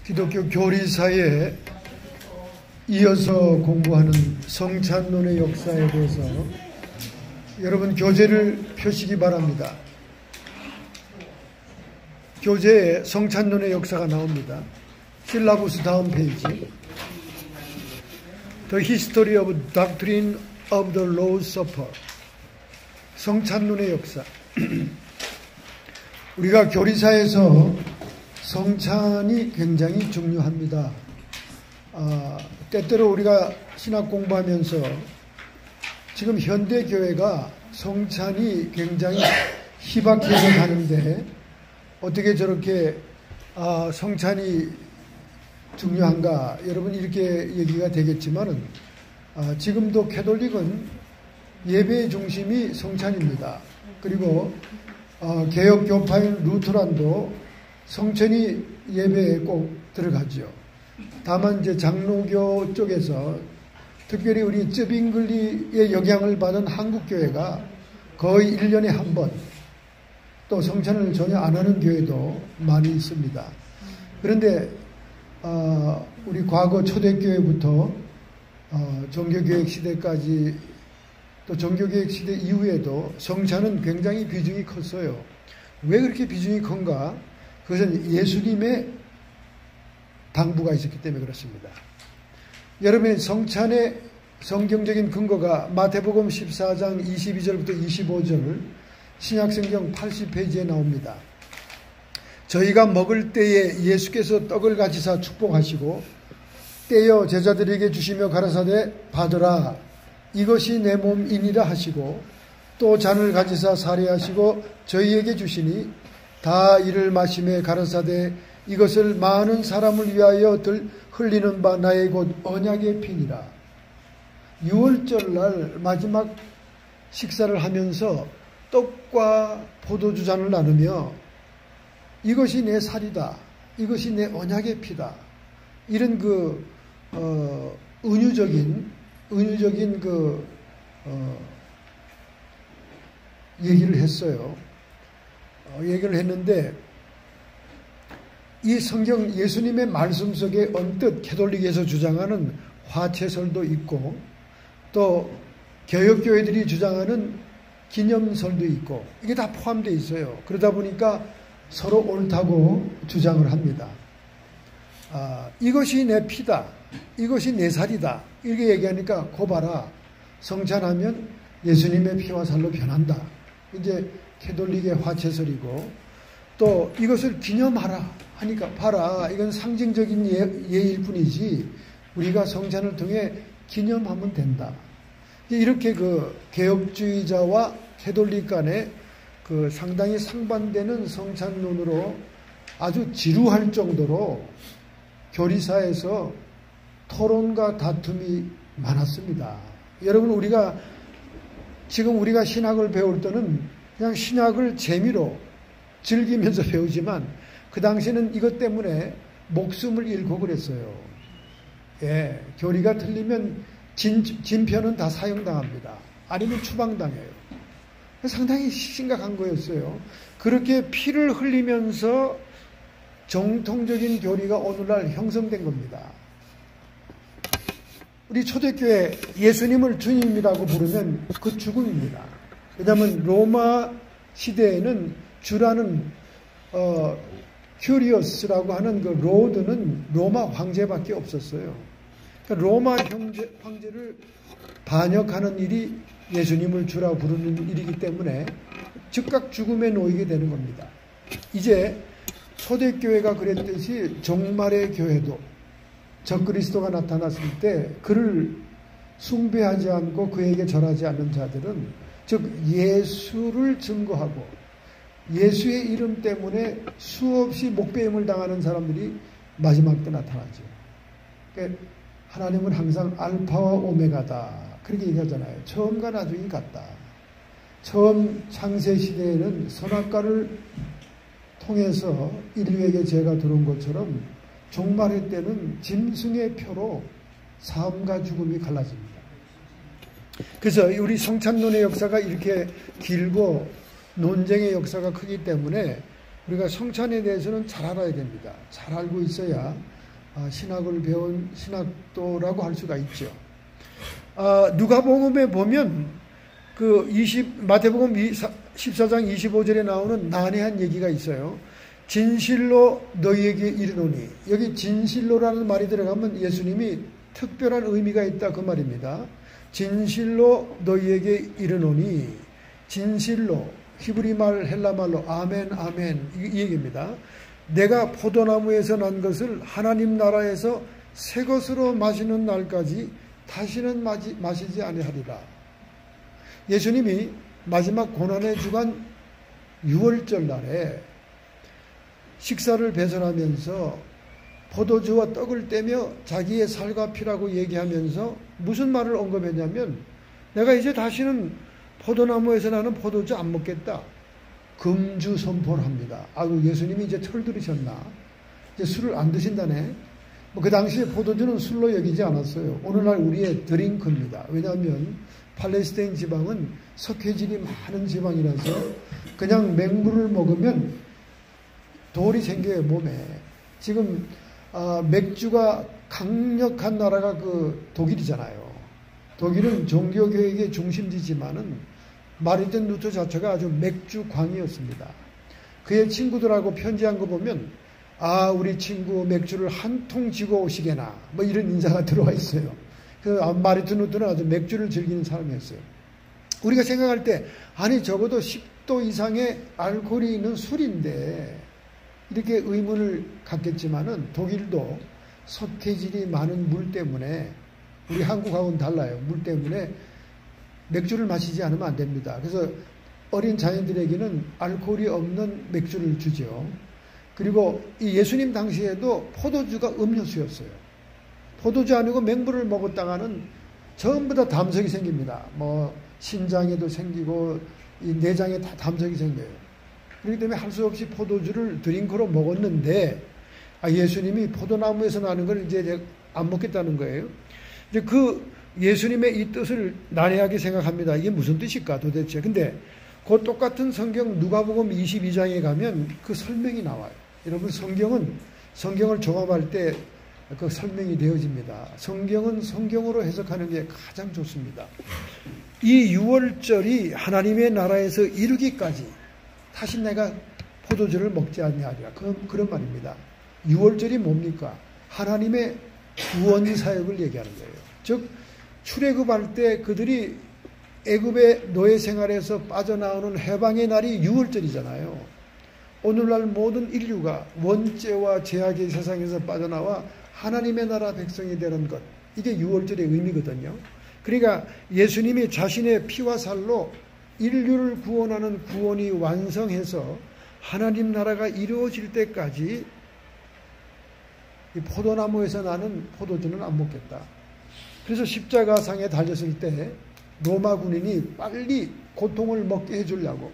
기독교 교리사에 이어서 공부하는 성찬론의 역사에 대해서 여러분 교재를 펴시기 바랍니다. 교재에 성찬론의 역사가 나옵니다. 실라부스 다음 페이지. The History of Doctrine of the Lord's Supper. 성찬론의 역사. 우리가 교리사에서 성찬이 굉장히 중요합니다. 때때로 우리가 신학 공부하면서 지금 현대 교회가 성찬이 굉장히 희박해서 가는데 어떻게 저렇게 성찬이 중요한가, 여러분 이렇게 얘기가 되겠지만은 지금도 캐톨릭은 예배의 중심이 성찬입니다. 그리고 개혁교파인 루터란도 성찬이 예배에 꼭 들어가죠. 다만 이제 장로교 쪽에서 특별히 우리 쯔빙글리의 영향을 받은 한국교회가 거의 1년에 한 번, 또 성찬을 전혀 안 하는 교회도 많이 있습니다. 그런데 우리 과거 초대교회부터 종교개혁 시대까지, 또 종교개혁 시대 이후에도 성찬은 굉장히 비중이 컸어요. 왜 그렇게 비중이 큰가? 그것은 예수님의 당부가 있었기 때문에 그렇습니다. 여러분의 성찬의 성경적인 근거가 마태복음 14장 22절부터 25절 신약성경 80페이지에 나옵니다. 저희가 먹을 때에 예수께서 떡을 가지사 축복하시고 떼어 제자들에게 주시며 가라사대 받으라 이것이 내 몸이니라 하시고 또 잔을 가지사 사례하시고 저희에게 주시니 다 이를 마시며 가라사대 이것을 많은 사람을 위하여 흘리는 바 나의 곧 언약의 피니라. 6월절 날 마지막 식사를 하면서 떡과 포도주 잔을 나누며 이것이 내 살이다, 이것이 내 언약의 피다, 이런 은유적인 얘기를 했어요. 얘기를 했는데 이 성경 예수님의 말씀 속에 언뜻 캐톨릭에서 주장하는 화채설도 있고 또 개혁교회들이 주장하는 기념설도 있고 이게 다 포함되어 있어요. 그러다 보니까 서로 옳다고 주장을 합니다. 이것이 내 피다, 이것이 내 살이다, 이렇게 얘기하니까 고봐라, 성찬하면 예수님의 피와 살로 변한다. 이제 캐톨릭의 화채설이고, 또 이것을 기념하라 하니까 봐라, 이건 상징적인 예일 뿐이지 우리가 성찬을 통해 기념하면 된다. 이렇게 개혁주의자와 캐톨릭 간에 상당히 상반되는 성찬론으로 아주 지루할 정도로 교리사에서 토론과 다툼이 많았습니다. 여러분, 지금 우리가 신학을 배울 때는 그냥 신학을 재미로 즐기면서 배우지만 그 당시에는 이것 때문에 목숨을 잃고 그랬어요. 예, 교리가 틀리면 진편은 다 사형당합니다. 아니면 추방당해요. 상당히 심각한 거였어요. 그렇게 피를 흘리면서 정통적인 교리가 오늘날 형성된 겁니다. 우리 초대교회 예수님을 주님이라고 부르면 그 죽음입니다. 왜냐하면 로마 시대에는 주라는 큐리어스라고 하는 그 로드는 로마 황제밖에 없었어요. 그러니까 로마 황제를 반역하는 일이 예수님을 주라고 부르는 일이기 때문에 즉각 죽음에 놓이게 되는 겁니다. 이제 초대교회가 그랬듯이 종말의 교회도 적그리스도가 나타났을 때 그를 숭배하지 않고 그에게 절하지 않는 자들은, 즉 예수를 증거하고 예수의 이름 때문에 수없이 목배임을 당하는 사람들이 마지막 때 나타나죠. 그러니까 하나님은 항상 알파와 오메가다, 그렇게 얘기하잖아요. 처음과 나중이 같다. 처음 창세시대에는 선악과를 통해서 인류에게 죄가 들어온 것처럼 종말의 때는 짐승의 표로 삶과 죽음이 갈라집니다. 그래서 우리 성찬론의 역사가 이렇게 길고 논쟁의 역사가 크기 때문에 우리가 성찬에 대해서는 잘 알아야 됩니다. 잘 알고 있어야 신학을 배운 신학도라고 할 수가 있죠. 누가복음에 보면 마태복음 14장 25절에 나오는 난해한 얘기가 있어요. 진실로 너희에게 이르노니. 여기 진실로라는 말이 들어가면 예수님이 특별한 의미가 있다 그 말입니다. 진실로 너희에게 이르노니. 진실로 히브리 말 헬라 말로 아멘 아멘 이 얘기입니다. 내가 포도나무에서 난 것을 하나님 나라에서 새 것으로 마시는 날까지 다시는 마시지 아니하리라. 예수님이 마지막 고난의 주간 6월절 날에 식사를 배설하면서 포도주와 떡을 떼며 자기의 살과 피라고 얘기하면서 무슨 말을 언급했냐면 내가 이제 다시는 포도나무에서 나는 포도주 안 먹겠다. 금주 선포를 합니다. 예수님이 이제 털 들으셨나? 이제 술을 안 드신다네. 그 당시에 포도주는 술로 여기지 않았어요. 오늘날 우리의 드링크입니다. 왜냐하면 팔레스타인 지방은 석회질이 많은 지방이라서 그냥 맹물을 먹으면 돌이 생겨요, 몸에. 지금 맥주가 강력한 나라가 독일이잖아요. 독일은 종교교육의 중심지지만은 마르틴 루터 자체가 아주 맥주광이었습니다. 그의 친구들하고 편지한 거 보면 우리 친구 맥주를 한 통 지고 오시게나 이런 인사가 들어와 있어요. 마르틴 루터는 아주 맥주를 즐기는 사람이었어요. 우리가 생각할 때 적어도 10도 이상의 알코올이 있는 술인데 이렇게 의문을 갖겠지만은 독일도 석회질이 많은 물 때문에 우리 한국하고는 달라요. 물 때문에 맥주를 마시지 않으면 안 됩니다. 그래서 어린 자녀들에게는 알코올이 없는 맥주를 주죠. 그리고 이 예수님 당시에도 포도주가 음료수였어요. 포도주 아니고 맹물을 먹었다가는 전부 다 담석이 생깁니다. 신장에도 생기고 이 내장에 다 담석이 생겨요. 그렇기 때문에 할 수 없이 포도주를 드링크로 먹었는데 예수님이 포도나무에서 나는 걸 이제 안 먹겠다는 거예요. 이제 예수님의 이 뜻을 난해하게 생각합니다. 이게 무슨 뜻일까 도대체. 근데 그 똑같은 성경 누가복음 22장에 가면 그 설명이 나와요. 여러분 성경을 종합할 때 그 설명이 되어집니다. 성경은 성경으로 해석하는 게 가장 좋습니다. 이 6월절이 하나님의 나라에서 이르기까지 다시 내가 포도주를 먹지 아니하리라. 그런 말입니다. 6월절이 뭡니까? 하나님의 구원 사역을 얘기하는 거예요. 즉 출애굽할 때 그들이 애굽의 노예 생활에서 빠져나오는 해방의 날이 6월절이잖아요. 오늘날 모든 인류가 원죄와 죄악의 세상에서 빠져나와 하나님의 나라 백성이 되는 것, 이게 6월절의 의미거든요. 그러니까 예수님이 자신의 피와 살로 인류를 구원하는 구원이 완성해서 하나님 나라가 이루어질 때까지 이 포도나무에서 나는 포도주는 안 먹겠다. 그래서 십자가상에 달렸을 때 로마 군인이 빨리 고통을 먹게 해주려고,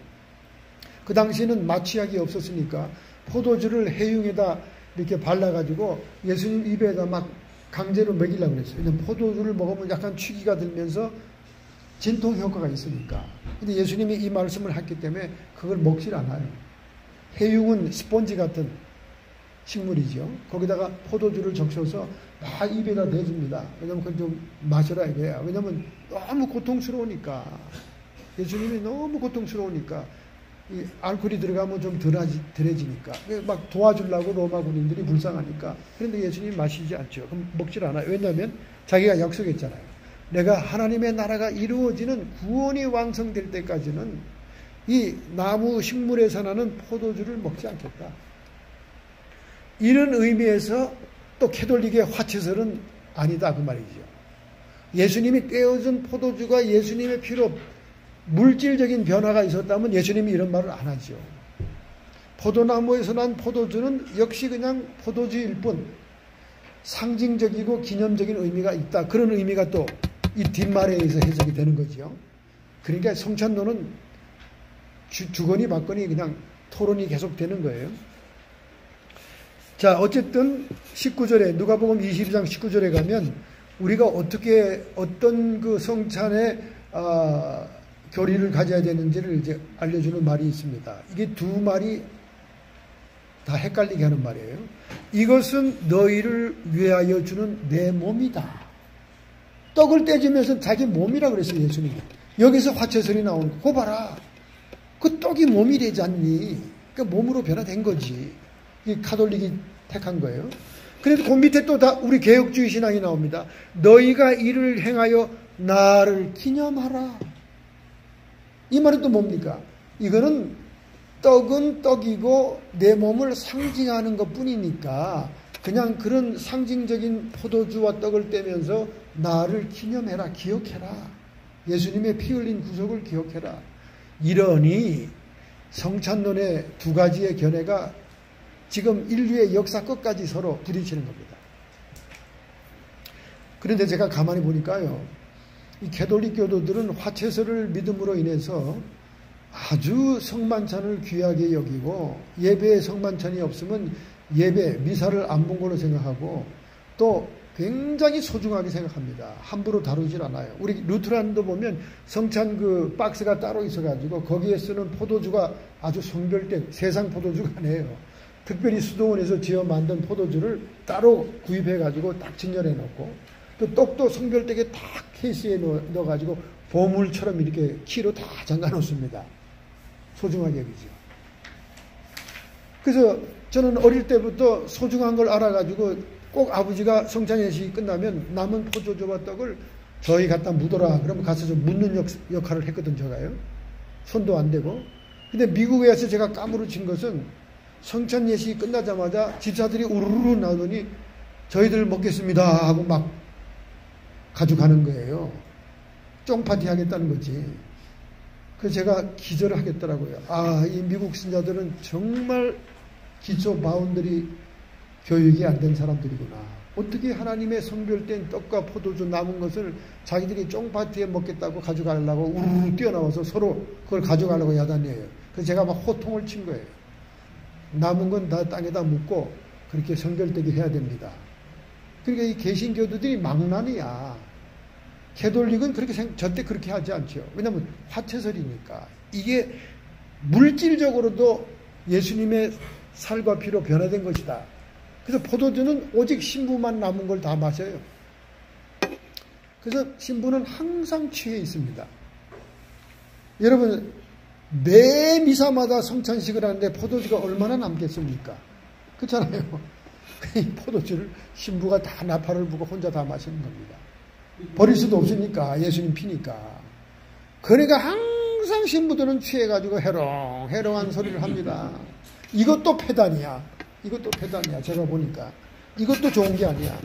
그 당시에는 마취약이 없었으니까 포도주를 해흉에다 이렇게 발라가지고 예수님 입에다 막 강제로 먹이려고 그랬어요. 왜냐면 포도주를 먹으면 약간 취기가 들면서 진통 효과가 있으니까. 근데 예수님이 이 말씀을 했기 때문에 그걸 먹질 않아요. 해흉은 스펀지 같은 식물이죠. 거기다가 포도주를 적셔서 다 입에다 내줍니다. 왜냐면 그걸 좀 마셔라 이거야. 왜냐면 너무 고통스러우니까. 예수님이 너무 고통스러우니까. 이 알코올이 들어가면 좀 덜해지니까. 막 도와주려고 로마 군인들이 불쌍하니까. 그런데 예수님이 마시지 않죠. 그럼 먹질 않아요. 왜냐하면 자기가 약속했잖아요. 내가 하나님의 나라가 이루어지는 구원이 완성될 때까지는 이 나무 식물에서 나는 포도주를 먹지 않겠다. 이런 의미에서 또 캐톨릭의 화채설은 아니다 그 말이죠. 예수님이 떼어준 포도주가 예수님의 피로 물질적인 변화가 있었다면 예수님이 이런 말을 안 하죠. 포도나무에서 난 포도주는 역시 그냥 포도주일 뿐 상징적이고 기념적인 의미가 있다. 그런 의미가 또 이 뒷말에 의해서 해석이 되는 거죠. 그러니까 성찬로는 주거니 받거니 그냥 토론이 계속되는 거예요. 자, 어쨌든 19절에 누가복음 22장 19절에 가면 우리가 어떤 그 성찬의 교리를 가져야 되는지를 이제 알려주는 말이 있습니다. 이게 두 말이 다 헷갈리게 하는 말이에요. 이것은 너희를 위하여 주는 내 몸이다. 떡을 떼주면서 자기 몸이라 그랬어요, 예수님이. 여기서 화채설이 나오는 거. 그거 봐라. 그 떡이 몸이 되지 않니? 그러니까 몸으로 변화된 거지. 이 가톨릭이 택한 거예요. 그래도 그 밑에 또 다 우리 개혁주의 신앙이 나옵니다. 너희가 이를 행하여 나를 기념하라. 이 말은 또 뭡니까? 이거는 떡은 떡이고 내 몸을 상징하는 것 뿐이니까 그냥 그런 상징적인 포도주와 떡을 떼면서 나를 기념해라, 기억해라. 예수님의 피 흘린 구속을 기억해라. 이러니 성찬론의 두 가지의 견해가 지금 인류의 역사 끝까지 서로 부딪히는 겁니다. 그런데 제가 가만히 보니까요, 이 가톨릭 교도들은 화채설을 믿음으로 인해서 아주 성만찬을 귀하게 여기고 예배에 성만찬이 없으면 예배, 미사를 안 본 걸로 생각하고 또 굉장히 소중하게 생각합니다. 함부로 다루질 않아요. 우리 루트란도 보면 성찬 그 박스가 따로 있어가지고 거기에 쓰는 포도주가 아주 성별된 세상 포도주가 아니에요. 특별히 수도원에서 지어 만든 포도주를 따로 구입해가지고 딱 진열해 놓고 또 떡도 성별되게 딱 케이스에 넣어가지고 보물처럼 이렇게 키로 다 잠가 놓습니다. 소중하게 여기죠. 그래서 저는 어릴 때부터 소중한 걸 알아가지고 꼭 아버지가 성찬 예식이 끝나면 남은 포도주와 떡을 저희 갖다 묻어라. 그러면 가서 좀 묻는 역할을 했거든, 제가요. 손도 안 대고. 근데 미국에 와서 제가 까무러친 것은 성찬 예식이 끝나자마자 집사들이 우르르 나오더니 저희들 먹겠습니다 하고 막 가져가는 거예요. 쫑파티 하겠다는 거지. 그래서 제가 기절을 하겠더라고요. 아, 이 미국 신자들은 정말 기초 바운더리 교육이 안 된 사람들이구나. 어떻게 하나님의 성별된 떡과 포도주 남은 것을 자기들이 쫑파티에 먹겠다고 가져가려고 우르르 뛰어나와서 서로 그걸 가져가려고 야단해요. 그래서 제가 막 호통을 친 거예요. 남은 건 다 땅에다 묻고 그렇게 성별되게 해야 됩니다. 그러니까 이 개신교도들이 망난이야. 가톨릭은 그렇게 절대 그렇게 하지 않죠. 왜냐하면 화채설이니까. 이게 물질적으로도 예수님의 살과 피로 변화된 것이다. 그래서 포도주는 오직 신부만 남은 걸 다 마셔요. 그래서 신부는 항상 취해 있습니다. 여러분, 매 미사마다 성찬식을 하는데 포도주가 얼마나 남겠습니까? 그렇잖아요. 이 포도주를 신부가 다 나팔을 부고 혼자 다 마시는 겁니다. 버릴 수도 없으니까, 예수님 피니까. 그러니까 항상 신부들은 취해가지고 해롱해롱한 소리를 합니다. 이것도 폐단이야. 이것도 폐단이야. 제가 보니까. 이것도 좋은 게 아니야.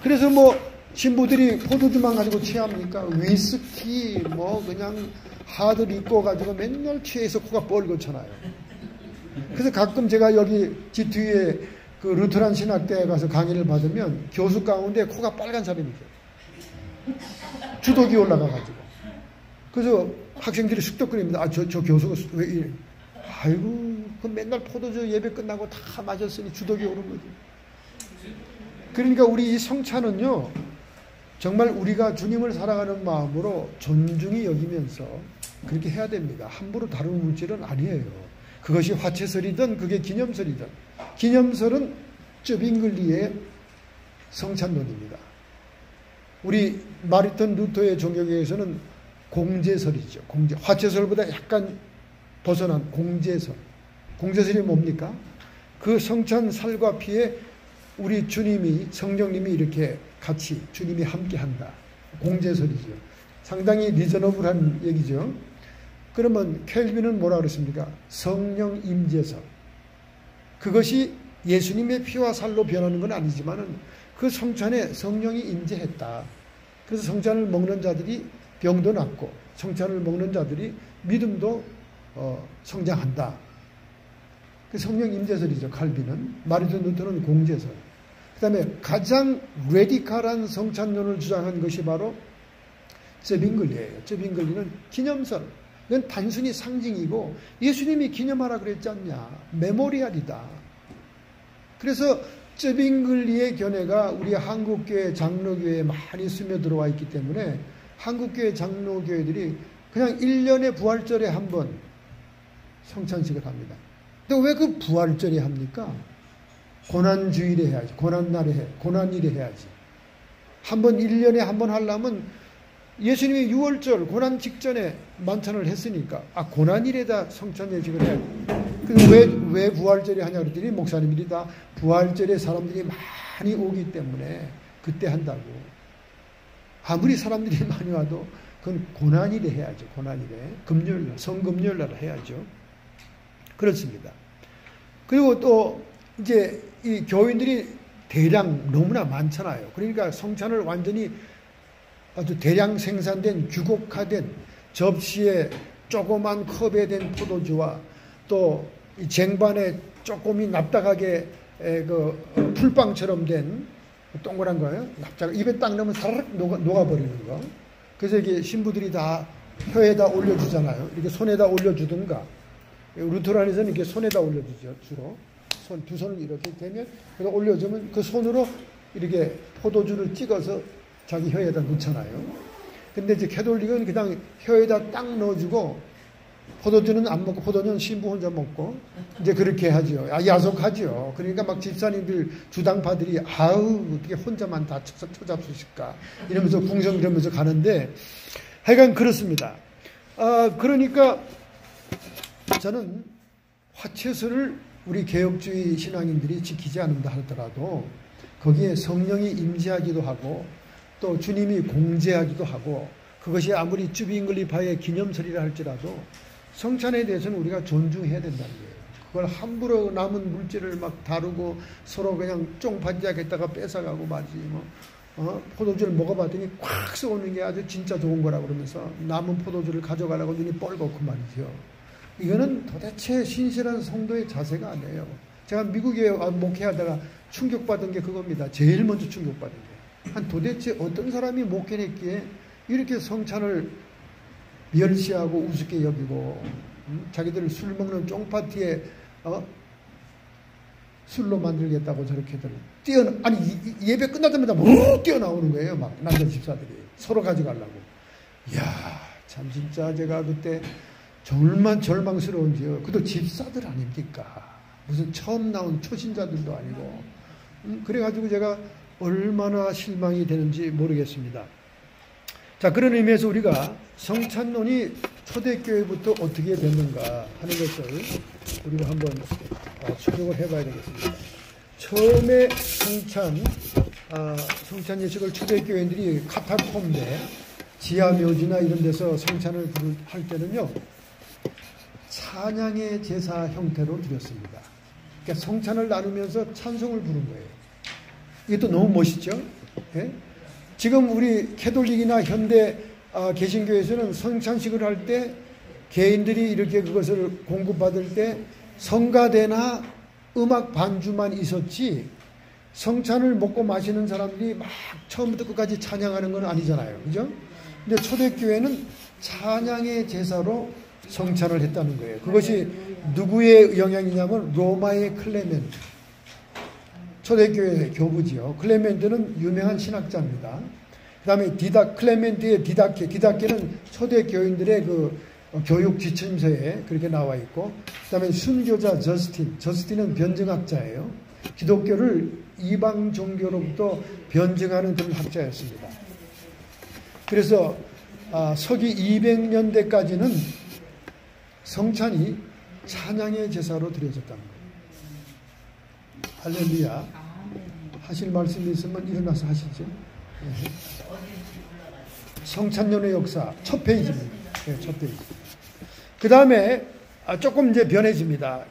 그래서 뭐 신부들이 포도주만 가지고 취합니까? 위스키 뭐 그냥 하드 입고 가지고 맨날 취해서 코가 뻘겋잖아요. 그래서 가끔 제가 여기 집 뒤에 그 루트란 신학대에 가서 강의를 받으면 교수 가운데 코가 빨간 사람이 있어요. 주독이 올라가가지고. 그래서 학생들이 쑥덕거립니다. 아, 저 교수가 왜 이래? 아이고, 그 맨날 포도주 예배 끝나고 다 마셨으니 주독이 오는 거지. 그러니까 우리 이 성찬은요, 정말 우리가 주님을 사랑하는 마음으로 존중히 여기면서 그렇게 해야 됩니다. 함부로 다루는 물질은 아니에요. 그것이 화채설이든 그게 기념설이든. 기념설은 쯔빙글리의 성찬론입니다. 우리 마르틴 루터의 종교계에서는 공제설이죠. 화채설보다 약간 벗어난 공제설. 공제설이 뭡니까? 그 성찬 살과 피에 우리 주님이, 성령님이 이렇게 같이 주님이 함께 한다. 공제설이죠. 상당히 리저너블한 얘기죠. 그러면 켈빈은 뭐라 그랬습니까? 성령 임재설. 그것이 예수님의 피와 살로 변하는 건 아니지만은 그 성찬에 성령이 임재했다. 그래서 성찬을 먹는 자들이 병도 낫고 성찬을 먹는 자들이 믿음도 성장한다. 그 성령 임재설이죠. 칼빈은. 마르틴 루터는 공제설. 그 다음에 가장 레디칼한 성찬론을 주장한 것이 바로 쯔빙글리예요. 쯔빙글리는 기념설. 이건 단순히 상징이고 예수님이 기념하라 그랬지 않냐. 메모리알이다. 그래서 쯔빙글리의 견해가 우리 한국교회 장로교회에 많이 스며들어와 있기 때문에 한국교회 장로교회들이 그냥 1년에 부활절에 한 번 성찬식을 합니다. 근데 왜 그 부활절에 합니까? 고난주일에 해야지. 고난날에 고난일에 해야지. 한번 1년에 한 번 하려면 예수님이 6월절 고난 직전에 만찬을 했으니까 고난일에다 성찬 예식을 해야지. 왜 부활절에 하냐 그랬더니 목사님들이 다 부활절에 사람들이 많이 오기 때문에 그때 한다고. 아무리 사람들이 많이 와도 그건 고난일에 해야죠. 고난일에. 금요일날, 성금요일날 해야죠. 그렇습니다. 그리고 또 이제 이 교인들이 대량 너무나 많잖아요. 그러니까 성찬을 완전히 아주 대량 생산된 규곡화된 접시에 조그만 컵에 된 포도주와 또 이 쟁반에 조금이 납작하게 풀빵처럼 된 동그란 거예요. 납작 입에 딱 넣으면 사르륵 녹아버리는 거. 그래서 이게 신부들이 다 혀에다 올려주잖아요. 이렇게 손에다 올려주든가. 루터란에서는 이렇게 손에다 올려주죠. 주로 두 손을 이렇게 대면 그래서 올려주면 그 손으로 이렇게 포도주를 찍어서 자기 혀에다 넣잖아요. 근데 이제 캐톨릭은 그냥 혀에다 딱 넣어주고 포도주는 안 먹고 포도주는 신부 혼자 먹고 이제 그렇게 하죠. 야속하죠. 그러니까 막 집사님들 주당파들이 어떻게 혼자만 다 처잡수실까 이러면서 궁정 이러면서 가는데 하여간 그렇습니다. 그러니까 저는 화채설을 우리 개혁주의 신앙인들이 지키지 않는다 하더라도 거기에 성령이 임재하기도 하고 또 주님이 공제하기도 하고 그것이 아무리 쭈빙글리파의 기념설이라 할지라도 성찬에 대해서는 우리가 존중해야 된다는 거예요. 그걸 함부로 남은 물질을 막 다루고 서로 그냥 쫑반지하겠다가 뺏어가고 말이지 포도주를 먹어봤더니 콱 쏘는 게 아주 진짜 좋은 거라고 그러면서 남은 포도주를 가져가려고 눈이 뻘겋고 말이죠. 이거는 도대체 신실한 성도의 자세가 아니에요. 제가 미국에 목회하다가 충격받은 게 그겁니다. 제일 먼저 충격받은 게. 도대체 어떤 사람이 목회했기에 이렇게 성찬을 멸시하고 우습게 여기고 자기들 술 먹는 쫑파티에 술로 만들겠다고 저렇게들 예배 끝나자마자 뛰어나오는 거예요. 막 남자 집사들이 서로 가져가려고. 이야 참 진짜 제가 그때 정말 절망스러운지요. 그것도 집사들 아닙니까? 무슨 처음 나온 초신자들도 아니고. 그래가지고 제가 얼마나 실망이 되는지 모르겠습니다. 자, 그런 의미에서 우리가 성찬론이 초대교회부터 어떻게 됐는가 하는 것을 우리가 한번 추적을 해봐야 되겠습니다. 처음에 성찬 예식을 초대교회인들이 카타콤베, 지하묘지나 이런 데서 성찬을 할 때는요, 찬양의 제사 형태로 드렸습니다. 그러니까 성찬을 나누면서 찬송을 부른 거예요. 이것도 너무 멋있죠? 예? 지금 우리 캐톨릭이나 현대 개신교에서는 성찬식을 할 때 개인들이 이렇게 그것을 공급받을 때 성가대나 음악 반주만 있었지 성찬을 먹고 마시는 사람들이 막 처음부터 끝까지 찬양하는 건 아니잖아요. 그죠? 근데 초대교회는 찬양의 제사로 성찬을 했다는 거예요. 그것이 누구의 영향이냐면 로마의 클레멘트. 초대교회 교부지요. 클레멘트는 유명한 신학자입니다. 그 다음에 클레멘트의 디다케는 초대교인들의 그 교육 지침서에 그렇게 나와 있고, 그 다음에 순교자 저스틴은 변증학자예요. 기독교를 이방 종교로부터 변증하는 그런 학자였습니다. 그래서 서기 200년대까지는 성찬이 찬양의 제사로 드려졌다는 거예요. 할렐루야. 하실 말씀이 있으면 일어나서 하시죠. 네. 성찬론의 역사 첫 페이지입니다. 네, 첫 페이지. 그 다음에 조금 이제 변해집니다.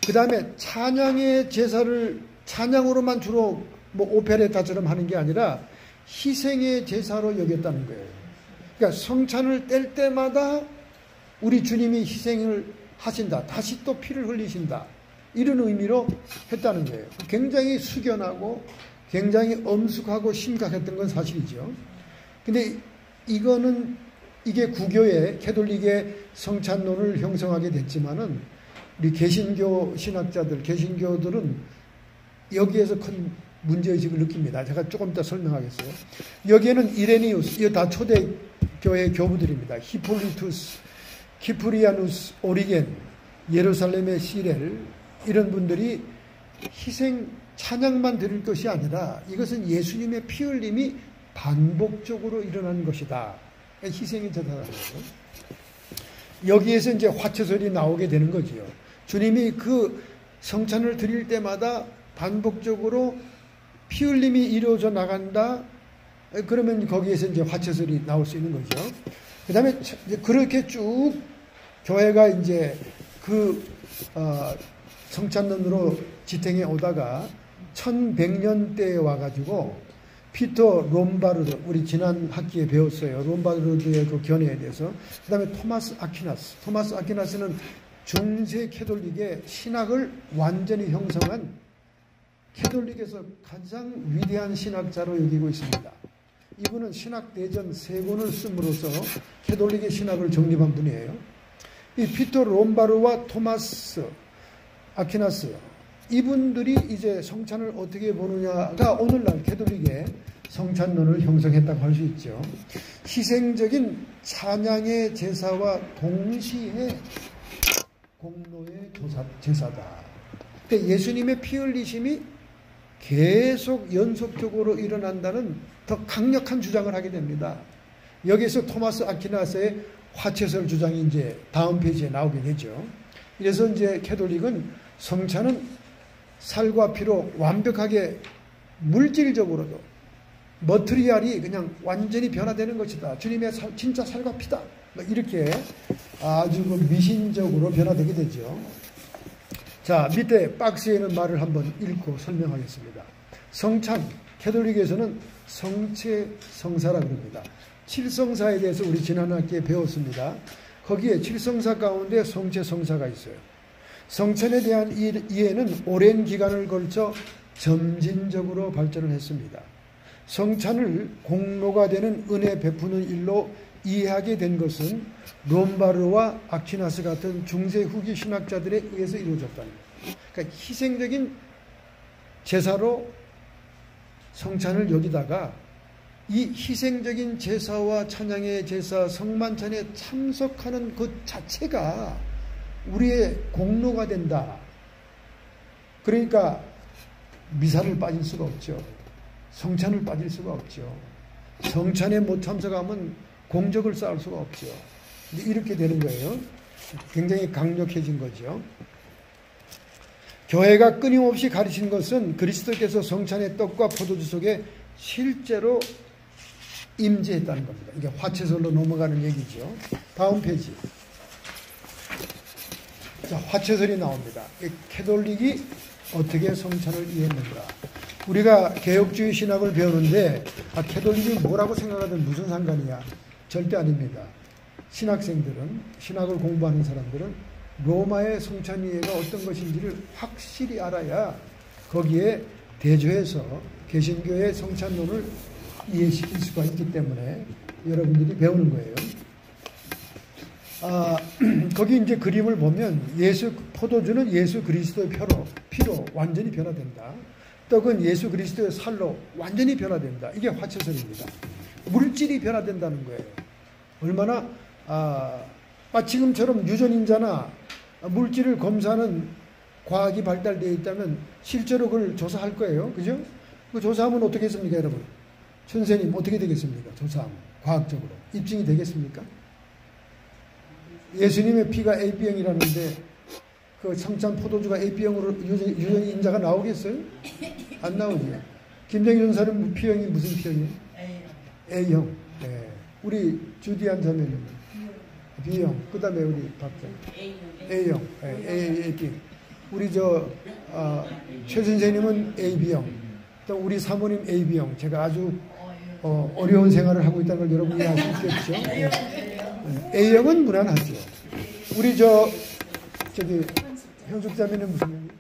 그 다음에 찬양의 제사를 찬양으로만 주로 뭐 오페레타처럼 하는 게 아니라 희생의 제사로 여겼다는 거예요. 그러니까 성찬을 뗄 때마다 우리 주님이 희생을 하신다. 다시 또 피를 흘리신다. 이런 의미로 했다는 거예요. 굉장히 숙연하고 굉장히 엄숙하고 심각했던 건 사실이죠. 근데 이게 구교의 캐톨릭의 성찬론을 형성하게 됐지만은 우리 개신교 신학자들, 개신교들은 여기에서 큰 문제의식을 느낍니다. 제가 조금 이따 설명하겠어요. 여기에는 이레니우스, 이거 다 초대교회 교부들입니다. 히폴리투스, 키프리아누스, 오리겐, 예루살렘의 시렐, 이런 분들이 희생 찬양만 드릴 것이 아니라 이것은 예수님의 피 흘림이 반복적으로 일어나는 것이다. 희생이 제사라는 거죠. 여기에서 이제 화채설이 나오게 되는 거지요. 주님이 그 성찬을 드릴 때마다 반복적으로 피 흘림이 이루어져 나간다. 그러면 거기에서 이제 화채설이 나올 수 있는 거죠. 그 다음에 그렇게 쭉 교회가 이제 그 성찬론으로 지탱해 오다가 1100년대에 와가지고 피터 롬바르드, 우리 지난 학기에 배웠어요. 롬바르드의 그 견해에 대해서. 그 다음에 토마스 아퀴나스는 중세 캐톨릭의 신학을 완전히 형성한 캐톨릭에서 가장 위대한 신학자로 여기고 있습니다. 이분은 신학대전 3권을 씀으로써 캐톨릭의 신학을 정립한 분이에요. 이 피터 롬바르와 토마스 아퀴나스, 이분들이 이제 성찬을 어떻게 보느냐가 오늘날 캐톨릭의 성찬론을 형성했다고 할 수 있죠. 희생적인 찬양의 제사와 동시에 공로의 제사다. 그러니까 예수님의 피 흘리심이 계속 연속적으로 일어난다는 더 강력한 주장을 하게 됩니다. 여기에서 토마스 아퀴나스의 화채설 주장이 이제 다음 페이지에 나오게 되죠. 그래서 이제 캐톨릭은 성찬은 살과 피로 완벽하게 물질적으로도 머트리알이 그냥 완전히 변화되는 것이다. 주님의 진짜 살과 피다. 이렇게 아주 미신적으로 변화되게 되죠. 자, 밑에 박스에는 말을 한번 읽고 설명하겠습니다. 성찬, 캐톨릭에서는 성체 성사라고 합니다. 칠성사에 대해서 우리 지난 학기에 배웠습니다. 거기에 칠성사 가운데 성체 성사가 있어요. 성찬에 대한 이해는 오랜 기간을 걸쳐 점진적으로 발전을 했습니다. 성찬을 공로가 되는 은혜 베푸는 일로 이해하게 된 것은 롬바르와 아퀴나스 같은 중세 후기 신학자들에 의해서 이루어졌다는 거예요. 그러니까 희생적인 제사로 성찬을 여기다가 이 희생적인 제사와 찬양의 제사, 성만찬에 참석하는 것 자체가 우리의 공로가 된다. 그러니까 미사를 빠질 수가 없죠. 성찬을 빠질 수가 없죠. 성찬에 못 참석하면 공적을 쌓을 수가 없죠. 이렇게 되는 거예요. 굉장히 강력해진 거죠. 교회가 끊임없이 가르친 것은 그리스도께서 성찬의 떡과 포도주 속에 실제로 임재했다는 겁니다. 이게 화채설로 넘어가는 얘기죠. 다음 페이지. 자, 화채설이 나옵니다. 캐톨릭이 어떻게 성찬을 이해했는가. 우리가 개혁주의 신학을 배우는데 캐톨릭이 뭐라고 생각하든 무슨 상관이야. 절대 아닙니다. 신학생들은, 신학을 공부하는 사람들은 로마의 성찬 이해가 어떤 것인지를 확실히 알아야 거기에 대조해서 개신교의 성찬론을 이해시킬 수가 있기 때문에 여러분들이 배우는 거예요. 거기 이제 그림을 보면 포도주는 예수 그리스도의 피로 완전히 변화된다. 떡은 예수 그리스도의 살로 완전히 변화된다. 이게 화채설입니다. 물질이 변화된다는 거예요. 얼마나 지금처럼 유전인자나 물질을 검사하는 과학이 발달되어 있다면 실제로 그걸 조사할 거예요. 그죠? 그 조사하면 어떻게 했습니까, 여러분? 선생님 어떻게 되겠습니까? 조사하면 과학적으로 입증이 되겠습니까? 예수님의 피가 AB형이라는데 그 성찬 포도주가 AB형으로 유전인자가 나오겠어요? 안 나오죠. 김정일 전사는 P형이 무슨 P형이에요? A형. 네. 우리 주디안 자매는 B형. 그 다음에 우리 박사 A형. AB. 우리 최 선생님은 AB형. 또 우리 사모님 AB형. 제가 아주 어려운 생활을 하고 있다는 걸 여러분이 이해할 수 있겠죠? A형은 무난하죠. 우리 현숙 자매는 무슨 형이에요?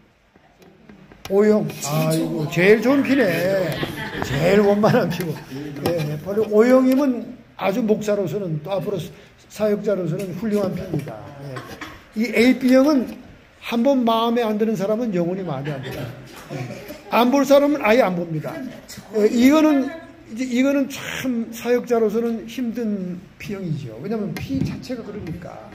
O형. 아이고, 제일 좋은 피네. 제일 원만한 피고. 예, 바로 O형이면 아주 목사로서는 또 앞으로 사역자로서는 훌륭한 피입니다. 예. 이 AB형은 한번 마음에 안 드는 사람은 영원히 마음에 안 들어요. 안 볼 사람은 아예 안 봅니다. 예, 이거는 이제 이거는 참 사역자로서는 힘든 P형이죠. 왜냐하면 P 자체가 그러니까.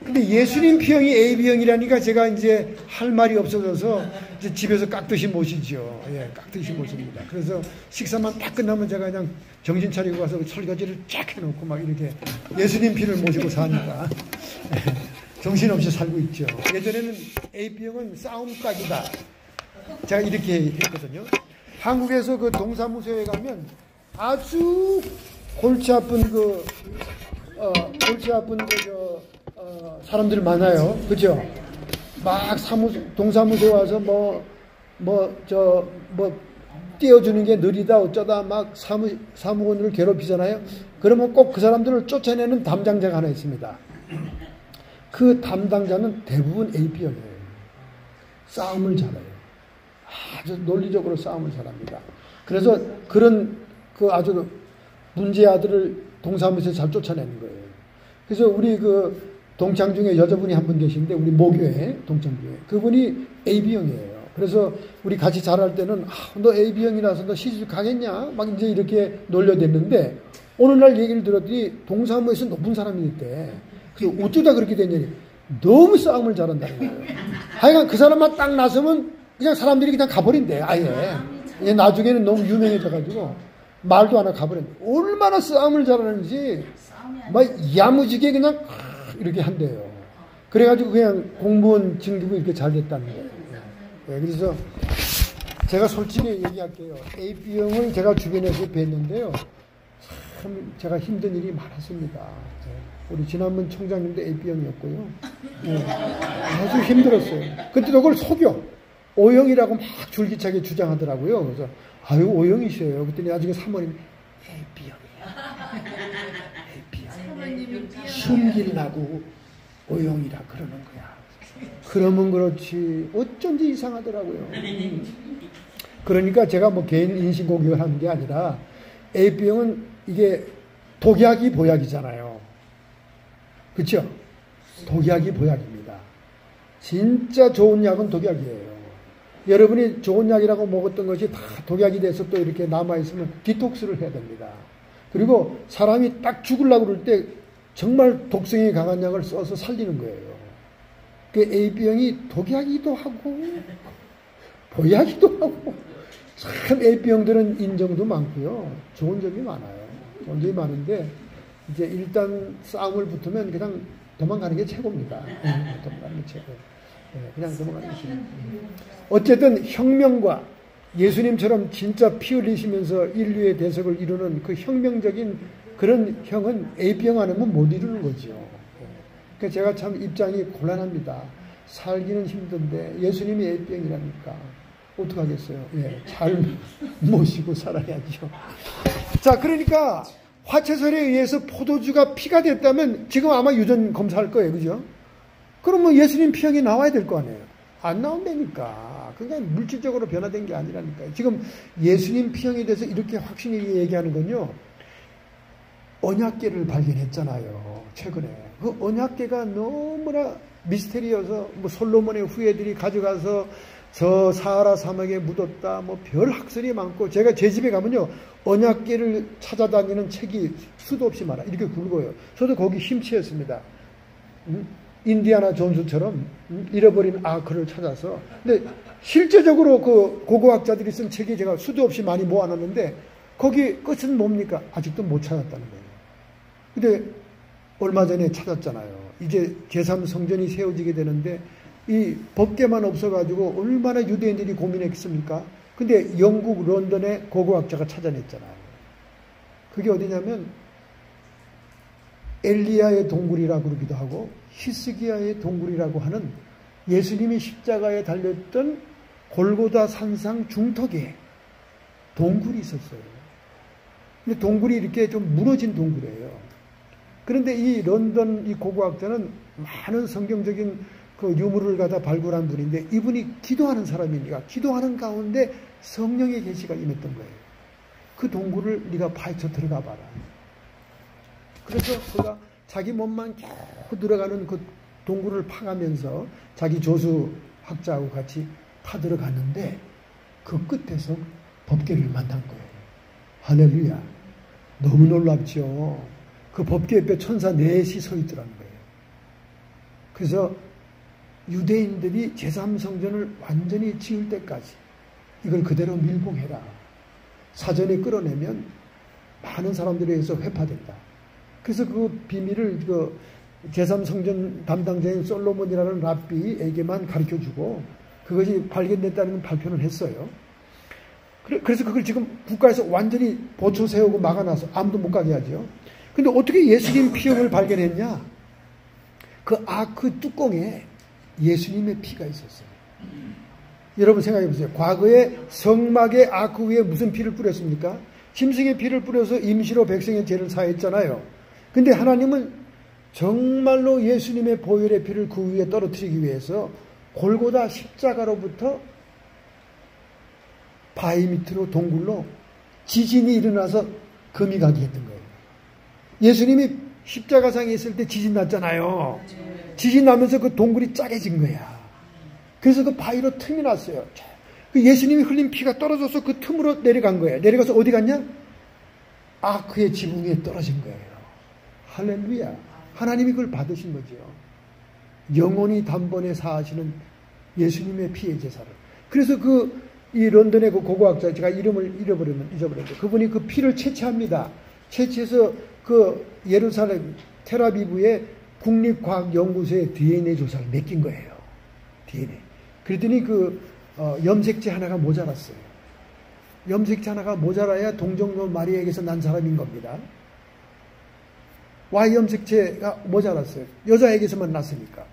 근데 예수님 P형이 AB형이라니까 제가 이제 할 말이 없어져서 이제 집에서 깍듯이 모시죠. 예, 깍듯이 모십니다. 그래서 식사만 딱 끝나면 제가 그냥 정신 차리고 가서 설거지를 쫙 해놓고 막 이렇게 예수님 P를 모시고 사니까 정신없이 살고 있죠. 예전에는 AB형은 싸움깍이다. 제가 이렇게 했거든요. 한국에서 그 동사무소에 가면 아주 골치 아픈 사람들 많아요. 그죠? 막 동사무소에 와서 띄워주는 게 느리다 어쩌다 막 사무원을 괴롭히잖아요. 그러면 꼭 그 사람들을 쫓아내는 담당자가 하나 있습니다. 그 담당자는 대부분 AB형이에요. 싸움을 잘해요. 아주 논리적으로 싸움을 잘합니다. 그래서 그런 아주 문제의 아들을 동사무소에서 잘 쫓아내는 거예요. 그래서 우리 그 동창 중에 여자분이 한 분 계신데 우리 모교회 동창 중에 그분이 AB형이에요. 그래서 우리 같이 잘할 때는 너 AB형이라서 너 시집 가겠냐? 막 이제 이렇게 놀려댔는데 어느 날 얘기를 들었더니 동사무소에서 높은 사람이 있대. 그래서 어쩌다 그렇게 됐냐니 너무 싸움을 잘한다는 거예요. 하여간 그 사람만 딱 나서면 그냥 사람들이 그냥 가버린대. 아예. 나중에는 너무 유명해져가지고 말도 안 하고 가버린대. 얼마나 싸움을 잘하는지 막 야무지게 그냥 이렇게 한대요. 그래가지고 그냥 공무원 진급이 이렇게 잘 됐다는 거예요. 네, 그래서 제가 솔직히 얘기할게요. AB형을 제가 주변에서 뵀는데요. 참 제가 힘든 일이 많았습니다. 우리 지난번 총장님도 AB형이었고요. 네, 아주 힘들었어요. 근데 그걸 속여. O형이라고 막 줄기차게 주장하더라고요. 그래서 아유 O형이셔요. 그랬더니 나중에 사모님 AB형이야. 숨기려고 O형이라 그러는 거야. 그러면 그렇지 어쩐지 이상하더라고요. 그러니까 제가 뭐 개인 인신공격을 하는 게 아니라 AB형은 이게 독약이 보약이잖아요. 그렇죠? 독약이 보약입니다. 진짜 좋은 약은 독약이에요. 여러분이 좋은 약이라고 먹었던 것이 다 독약이 돼서 또 이렇게 남아있으면 디톡스를 해야 됩니다. 그리고 사람이 딱 죽으려고 그럴 때 정말 독성이 강한 약을 써서 살리는 거예요. 그 AB형이 독약이기도 하고 보약이기도 하고 참 AB형들은 인정도 많고요. 좋은 점이 많아요. 좋은 점이 많은데 이제 일단 싸움을 붙으면 그냥 도망가는 게 최고입니다. 도망가는 게 최고예요. 그냥 넘어가는 것이. 어쨌든 혁명과 예수님처럼 진짜 피 흘리시면서 인류의 대속을 이루는 그 혁명적인 그런 형은 AB형 아니면 못 이루는 거죠. 그러니까 제가 참 입장이 곤란합니다. 살기는 힘든데 예수님이 AB형이라니까 어떡하겠어요. 잘 모시고 살아야죠. 자, 그러니까 화채설에 의해서 포도주가 피가 됐다면 지금 아마 유전 검사할 거예요. 그죠? 그러면 예수님 피형이 나와야 될 거 아니에요. 안 나온다니까. 그러니까 물질적으로 변화된 게 아니라니까요. 지금 예수님 피형에 대해서 이렇게 확신이 얘기하는 건요. 언약궤를 발견했잖아요. 최근에. 그 언약궤가 너무나 미스테리여서 뭐 솔로몬의 후예들이 가져가서 저 사하라 사막에 묻었다. 뭐 별 학설이 많고 제가 제 집에 가면요. 언약궤를 찾아다니는 책이 수도 없이 많아. 이렇게 굵어요. 저도 거기 심취했습니다. 인디아나 존스처럼 잃어버린 아크를 찾아서. 근데 실제적으로 그 고고학자들이 쓴 책이 제가 수도 없이 많이 모아놨는데 거기 끝은 뭡니까? 아직도 못 찾았다는 거예요. 근데 얼마 전에 찾았잖아요. 이제 제3성전이 세워지게 되는데 이 법궤만 없어가지고 얼마나 유대인들이 고민했습니까? 근데 영국 런던의 고고학자가 찾아냈잖아요. 그게 어디냐면 엘리야의 동굴이라고 그러기도 하고 히스기야의 동굴이라고 하는 예수님이 십자가에 달렸던 골고다 산상 중턱에 동굴이 있었어요. 근데 동굴이 이렇게 좀 무너진 동굴이에요. 그런데 이 런던 이 고고학자는 많은 성경적인 그 유물을 갖다 발굴한 분인데 이분이 기도하는 사람이니까 기도하는 가운데 성령의 계시가 임했던 거예요. 그 동굴을 네가 파헤쳐 들어가 봐라. 그래서 그가 자기 몸만 겨우 들어가는 그 동굴을 파가면서 자기 조수학자하고 같이 파 들어갔는데 그 끝에서 법궤를 만난 거예요. 할렐루야. 너무 놀랍죠. 그 법궤 옆에 천사 넷이 서 있더라는 거예요. 그래서 유대인들이 제3성전을 완전히 지을 때까지 이걸 그대로 밀봉해라. 사전에 끌어내면 많은 사람들에 의해서 회파된다. 그래서 그 비밀을 그 제3성전 담당자인 솔로몬이라는 랍비에게만 가르쳐주고 그것이 발견됐다는 발표는 했어요. 그래서 그걸 지금 국가에서 완전히 보초 세우고 막아놔서 아무도 못 가게 하죠. 근데 어떻게 예수님 피형을 발견했냐? 그 아크 뚜껑에 예수님의 피가 있었어요. 여러분 생각해 보세요. 과거에 성막의 아크 위에 무슨 피를 뿌렸습니까? 짐승의 피를 뿌려서 임시로 백성의 죄를 사했잖아요. 근데 하나님은 정말로 예수님의 보혈의 피를 그 위에 떨어뜨리기 위해서 골고다 십자가로부터 바위 밑으로 동굴로 지진이 일어나서 금이 가게 했던 거예요. 예수님이 십자가상에 있을 때 지진 났잖아요. 지진 나면서 그 동굴이 짜게진 거야. 그래서 그 바위로 틈이 났어요. 그 예수님이 흘린 피가 떨어져서 그 틈으로 내려간 거예요. 내려가서 어디 갔냐? 아크의 지붕 위에 떨어진 거예요. 할렐루야. 하나님이 그걸 받으신 거죠. 영원히 단번에 사하시는 예수님의 피의 제사를. 그래서 이 런던의 그 고고학자, 제가 이름을 잊어버렸는데, 그분이 그 피를 채취합니다. 채취해서 그 예루살렘 텔아비브의 국립과학연구소에 DNA 조사를 맡긴 거예요. DNA. 그랬더니 염색체 하나가 모자랐어요. 염색체 하나가 모자라야 동정녀 마리아에게서 난 사람인 겁니다. Y 염색체가 모자랐어요. 여자에게서만 났으니까.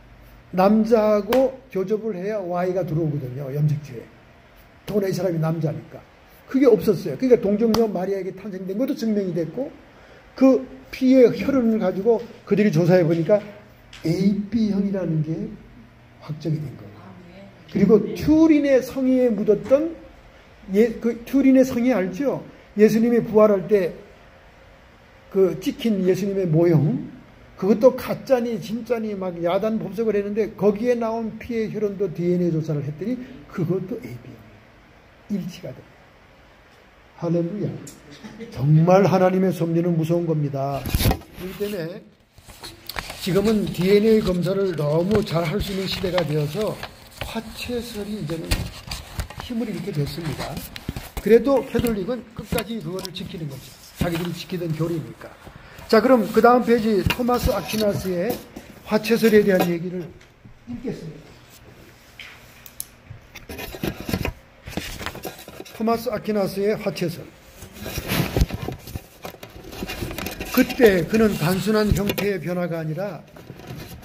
남자하고 교접을 해야 Y가 들어오거든요. 염색체에. 더구나 이 사람이 남자니까. 그게 없었어요. 그러니까 동정녀 마리아에게 탄생된 것도 증명이 됐고 그 피의 혈흔을 가지고 그들이 조사해 보니까 AB형이라는 게 확정이 된 거예요. 그리고 튜린의 성의에 묻었던 그 튜린의 성의 알죠? 예수님이 부활할 때 그 찍힌 예수님의 모형, 그것도 가짜니 진짜니 막 야단 법석을 했는데 거기에 나온 피의 혈흔도 DNA 조사를 했더니 그것도 AB형이에요. 일치가 돼요. 할렐루야. 정말 하나님의 섭리는 무서운 겁니다. 그렇기 때문에 지금은 DNA 검사를 너무 잘 할 수 있는 시대가 되어서 화채설이 이제는 힘을 잃게 됐습니다. 그래도 캐톨릭은 끝까지 그거를 지키는 거죠. 자기들이 지키던 교리니까. 자, 그럼 그 다음 페이지 토마스 아퀴나스의 화채설에 대한 얘기를 읽겠습니다. 토마스 아퀴나스의 화채설. 그때 그는 단순한 형태의 변화가 아니라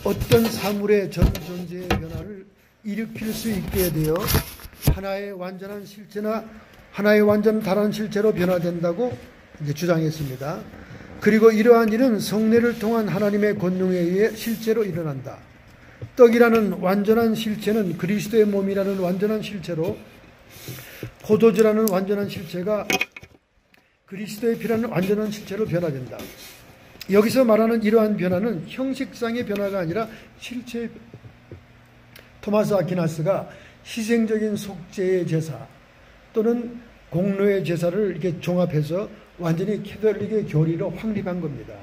어떤 사물의 전 존재의 변화를 일으킬 수 있게 되어 하나의 완전한 실체나 하나의 완전 다른 실체로 변화된다고 이제 주장했습니다. 그리고 이러한 일은 성례를 통한 하나님의 권능에 의해 실제로 일어난다. 떡이라는 완전한 실체는 그리스도의 몸이라는 완전한 실체로, 포도주라는 완전한 실체가 그리스도의 피라는 완전한 실체로 변화된다. 여기서 말하는 이러한 변화는 형식상의 변화가 아니라 실체의 변화. 토마스 아퀴나스가 희생적인 속죄의 제사 또는 공로의 제사를 이렇게 종합해서 완전히 캐톨릭의 교리로 확립한 겁니다.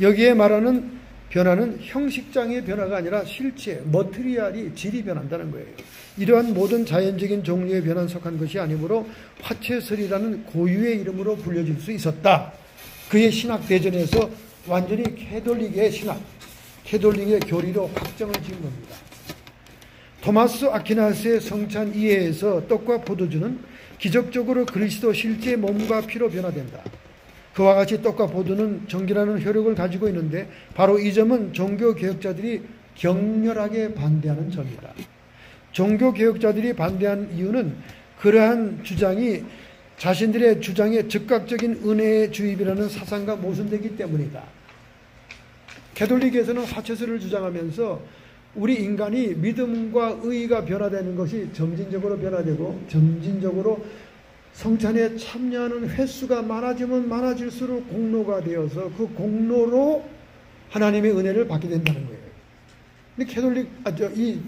여기에 말하는 변화는 형식상의 변화가 아니라 실체, 머티리얼이 질이 변한다는 거예요. 이러한 모든 자연적인 종류의 변화에 속한 것이 아니므로 화채설이라는 고유의 이름으로 불려질 수 있었다. 그의 신학 대전에서 완전히 캐톨릭의 신학, 캐톨릭의 교리로 확정을 지은 겁니다. 토마스 아퀴나스의 성찬 이해에서 떡과 포도주는 기적적으로 그리스도 실제 몸과 피로 변화된다. 그와 같이 떡과 포도는 정결하는 효력을 가지고 있는데 바로 이 점은 종교개혁자들이 격렬하게 반대하는 점이다. 종교개혁자들이 반대한 이유는 그러한 주장이 자신들의 주장에 즉각적인 은혜의 주입이라는 사상과 모순되기 때문이다. 캐톨릭에서는 화채설을 주장하면서 우리 인간이 믿음과 의가 변화되는 것이 점진적으로 변화되고 점진적으로 성찬에 참여하는 횟수가 많아지면 많아질수록 공로가 되어서 그 공로로 하나님의 은혜를 받게 된다는 거예요. 근데 캐톨릭, 이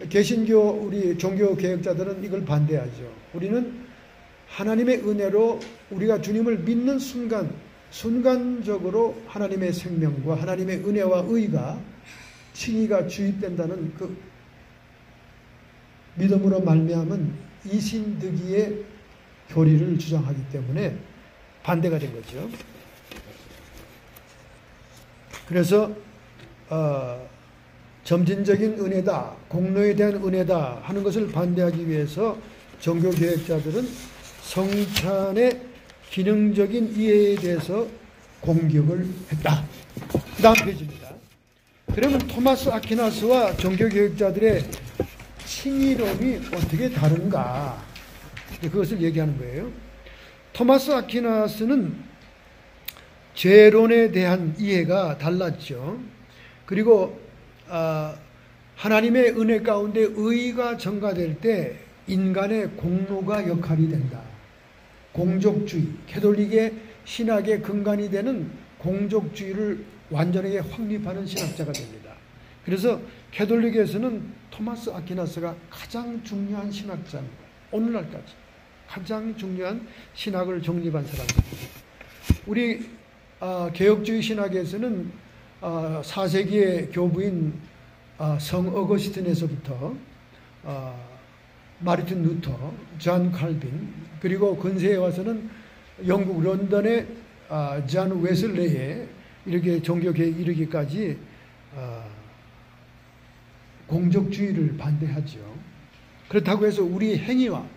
개신교 우리 종교 개혁자들은 이걸 반대하죠. 우리는 하나님의 은혜로 우리가 주님을 믿는 순간적으로 하나님의 생명과 하나님의 은혜와 의가 칭의가 주입된다는 그 믿음으로 말미암은 이신득이의 교리를 주장하기 때문에 반대가 된 거죠. 그래서 점진적인 은혜다, 공로에 대한 은혜다 하는 것을 반대하기 위해서 종교개혁자들은 성찬의 기능적인 이해에 대해서 공격을 했다. 그 다음 페이지입니다. 그러면 토마스 아퀴나스와 종교개혁자들의 칭의론이 어떻게 다른가? 그것을 얘기하는 거예요. 토마스 아퀴나스는 죄론에 대한 이해가 달랐죠. 그리고 하나님의 은혜 가운데 의가 전가될 때 인간의 공로가 역할이 된다. 공족주의, 캐톨릭의 신학의 근간이 되는 공족주의를 완전하게 확립하는 신학자가 됩니다. 그래서 캐톨릭에서는 토마스 아퀴나스가 가장 중요한 신학자입니다. 오늘날까지 가장 중요한 신학을 정립한 사람입니다. 우리 개혁주의 신학에서는 4세기의 교부인 성 어거스틴에서부터 마르틴 루터, 존 칼빈, 그리고 근세에 와서는 영국 런던의 존 웨슬레에 이렇게 종교개혁에 이르기까지 공적주의를 반대하죠. 그렇다고 해서 우리 행위와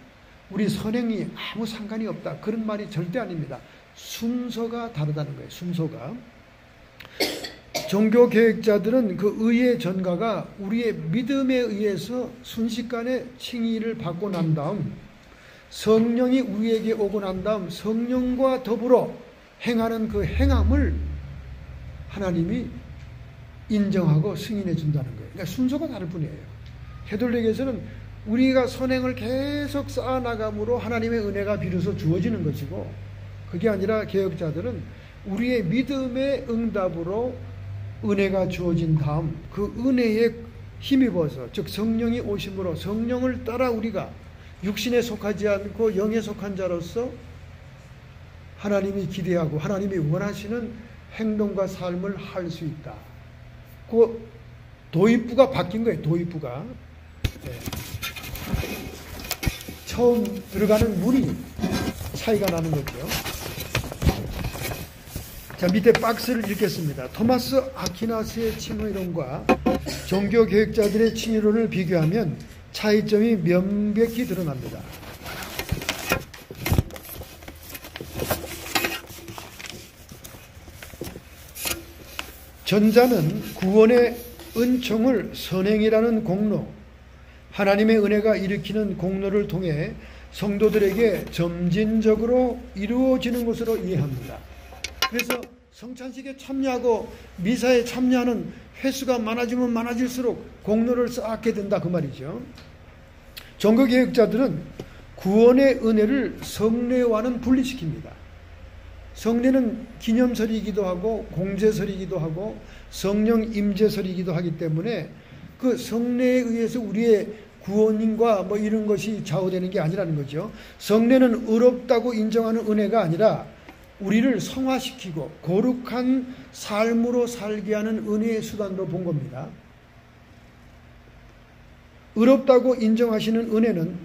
우리 선행이 아무 상관이 없다. 그런 말이 절대 아닙니다. 순서가 다르다는 거예요. 순서가. 종교개혁자들은 그 의의 전가가 우리의 믿음에 의해서 순식간에 칭의를 받고 난 다음 성령이 우리에게 오고 난 다음 성령과 더불어 행하는 그 행함을 하나님이 인정하고 승인해 준다는 거예요. 그러니까 순서가 다를 뿐이에요. 캐톨릭에서는 우리가 선행을 계속 쌓아나감으로 하나님의 은혜가 비로소 주어지는 것이고, 그게 아니라 개혁자들은 우리의 믿음의 응답으로 은혜가 주어진 다음 그 은혜에 힘입어서, 즉 성령이 오심으로 성령을 따라 우리가 육신에 속하지 않고 영에 속한 자로서 하나님이 기대하고 하나님이 원하시는 행동과 삶을 할 수 있다. 그 도입부가 바뀐 거예요. 도입부가. 네. 처음 들어가는 문이 차이가 나는 거죠. 자, 밑에 박스를 읽겠습니다. 토마스 아퀴나스의 칭의론과 종교개혁자들의 칭의론을 비교하면 차이점이 명백히 드러납니다. 전자는 구원의 은총을 선행이라는 공로, 하나님의 은혜가 일으키는 공로를 통해 성도들에게 점진적으로 이루어지는 것으로 이해합니다. 그래서 성찬식에 참여하고 미사에 참여하는 횟수가 많아지면 많아질수록 공로를 쌓게 된다, 그 말이죠. 종교개혁자들은 구원의 은혜를 성례와는 분리시킵니다. 성례는 기념설이기도 하고 공제설이기도 하고 성령 임재설이기도 하기 때문에 그 성례에 의해서 우리의 구원인과 뭐 이런 것이 좌우되는 게 아니라는 거죠. 성례는 의롭다고 인정하는 은혜가 아니라 우리를 성화시키고 거룩한 삶으로 살게 하는 은혜의 수단으로 본 겁니다. 의롭다고 인정하시는 은혜는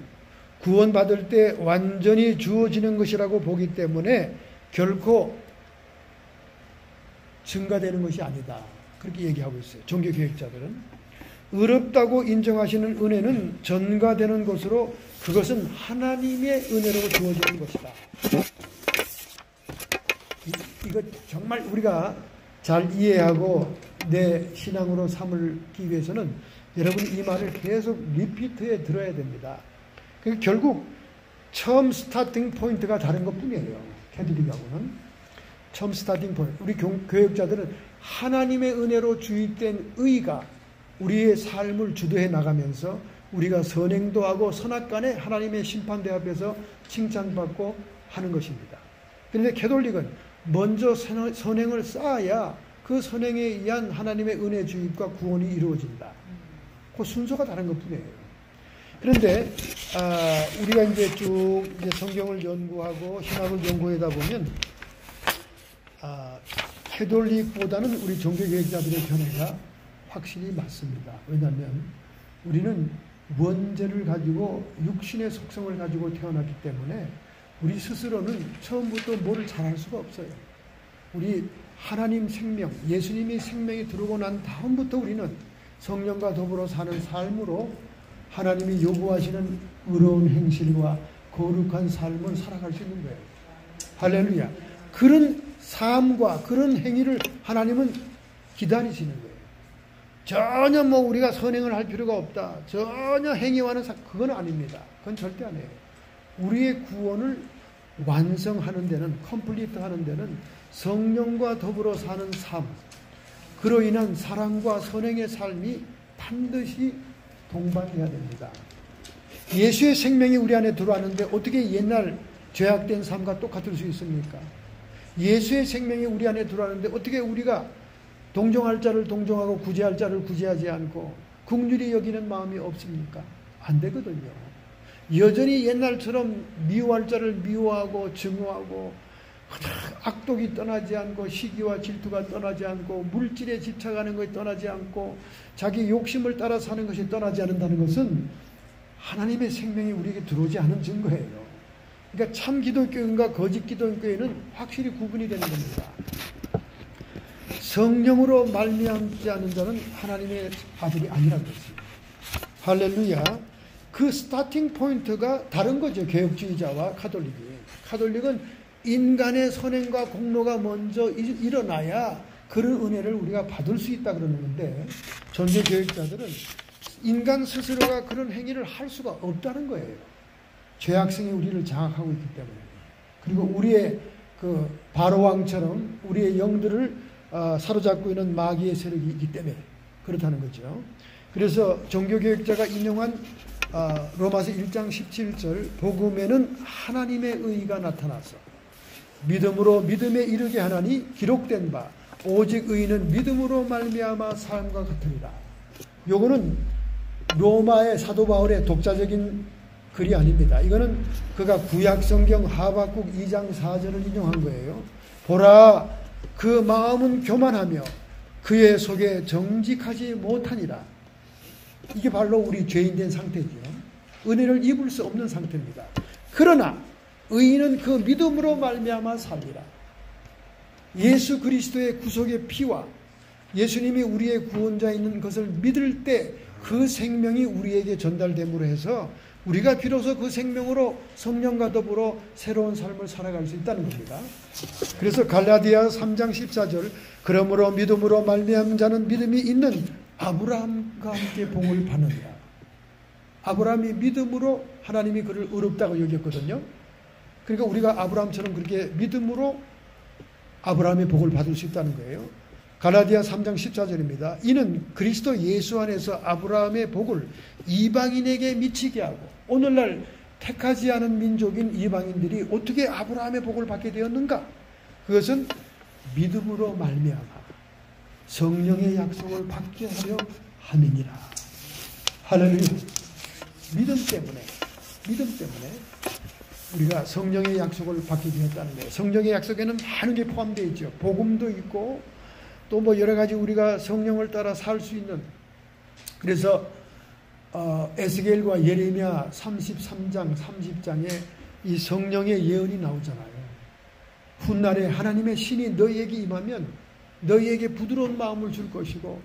구원받을 때 완전히 주어지는 것이라고 보기 때문에 결코 증가되는 것이 아니다. 그렇게 얘기하고 있어요. 종교개혁자들은. 의롭다고 인정하시는 은혜는 전가되는 것으로 그것은 하나님의 은혜로 주어지는 것이다. 이거 정말 우리가 잘 이해하고 내 신앙으로 삼기 위해서는 여러분 이 말을 계속 리피트해 들어야 됩니다. 결국 처음 스타팅 포인트가 다른 것뿐이에요. 캐톨릭하고는. 처음 스타팅 포인트. 우리 교역자들은 하나님의 은혜로 주입된 의가 우리의 삶을 주도해 나가면서 우리가 선행도 하고 선악간에 하나님의 심판대 앞에서 칭찬받고 하는 것입니다. 그런데 캐톨릭은 먼저 선행을 쌓아야 그 선행에 의한 하나님의 은혜 주입과 구원이 이루어진다. 그 순서가 다른 것뿐이에요. 그런데 우리가 이제 쭉 이제 성경을 연구하고 신학을 연구하다 보면 캐톨릭보다는 우리 종교개혁자들의 견해가 확실히 맞습니다. 왜냐하면 우리는 원죄를 가지고 육신의 속성을 가지고 태어났기 때문에 우리 스스로는 처음부터 뭐를 잘할 수가 없어요. 우리 하나님 생명, 예수님이 생명이 들어오고 난 다음부터 우리는 성령과 더불어 사는 삶으로 하나님이 요구하시는 의로운 행실과 거룩한 삶을 살아갈 수 있는 거예요. 할렐루야. 그런 삶과 그런 행위를 하나님은 기다리시는 거예요. 전혀 뭐 우리가 선행을 할 필요가 없다. 전혀 행위와는 그건 아닙니다. 그건 절대 아니에요. 우리의 구원을 완성하는 데는, 컴플리트 하는 데는 성령과 더불어 사는 삶, 그로 인한 사랑과 선행의 삶이 반드시 동반해야 됩니다. 예수의 생명이 우리 안에 들어왔는데 어떻게 옛날 죄악된 삶과 똑같을 수 있습니까? 예수의 생명이 우리 안에 들어왔는데 어떻게 우리가 동정할 자를 동정하고 구제할 자를 구제하지 않고 긍휼히 여기는 마음이 없습니까? 안 되거든요. 여전히 옛날처럼 미워할 자를 미워하고 증오하고 악독이 떠나지 않고 시기와 질투가 떠나지 않고 물질에 집착하는 것이 떠나지 않고 자기 욕심을 따라 사는 것이 떠나지 않는다는 것은 하나님의 생명이 우리에게 들어오지 않은 증거예요. 그러니까 참 기독교인과 거짓 기독교인은 확실히 구분이 되는 겁니다. 성령으로 말미암지 않는 자는 하나님의 아들이 아니라는 것입니다. 할렐루야. 그 스타팅 포인트가 다른 거죠. 개혁주의자와 카톨릭이. 카톨릭은 인간의 선행과 공로가 먼저 일어나야 그런 은혜를 우리가 받을 수 있다 그러는 건데, 종교개혁자들은 인간 스스로가 그런 행위를 할 수가 없다는 거예요. 죄악성이 우리를 장악하고 있기 때문에. 그리고 우리의 그 바로왕처럼 우리의 영들을 사로잡고 있는 마귀의 세력이 있기 때문에 그렇다는 거죠. 그래서 종교개혁자가 인용한 로마서 1장 17절, 복음에는 하나님의 의가 나타나서 믿음으로 믿음에 이르게 하나니 기록된 바 오직 의인은 믿음으로 말미암아 삶과 같으리라. 요거는 로마의 사도 바울의 독자적인 글이 아닙니다. 이거는 그가 구약성경 하박국 2장 4절을 인용한 거예요. 보라, 그 마음은 교만하며 그의 속에 정직하지 못하니라. 이게 바로 우리 죄인된 상태죠. 은혜를 입을 수 없는 상태입니다. 그러나 의인은 그 믿음으로 말미암아 살리라. 예수 그리스도의 구속의 피와 예수님이 우리의 구원자인 것을 믿을 때 그 생명이 우리에게 전달됨으로 해서 우리가 비로소 그 생명으로 성령과 더불어 새로운 삶을 살아갈 수 있다는 겁니다. 그래서 갈라디아 3장 14절, 그러므로 믿음으로 말미암은 자는 믿음이 있는 아브라함과 함께 복을 받느니라. 아브라함이 믿음으로 하나님이 그를 의롭다고 여겼거든요. 그러니까 우리가 아브라함처럼 그렇게 믿음으로 아브라함의 복을 받을 수 있다는 거예요. 갈라디아 3장 14절입니다. 이는 그리스도 예수 안에서 아브라함의 복을 이방인에게 미치게 하고, 오늘날 택하지 않은 민족인 이방인들이 어떻게 아브라함의 복을 받게 되었는가? 그것은 믿음으로 말미암아 성령의 약속을 받게 하려 함이니라. 할렐루야. 믿음 때문에 우리가 성령의 약속을 받게 되었다는 거예요. 성령의 약속에는 많은 게 포함되어 있죠. 복음도 있고 또 뭐 여러 가지 우리가 성령을 따라 살 수 있는, 그래서 에스겔과 예레미야 33장 30장에 이 성령의 예언이 나오잖아요. 훗날에 하나님의 신이 너희에게 임하면 너희에게 부드러운 마음을 줄 것이고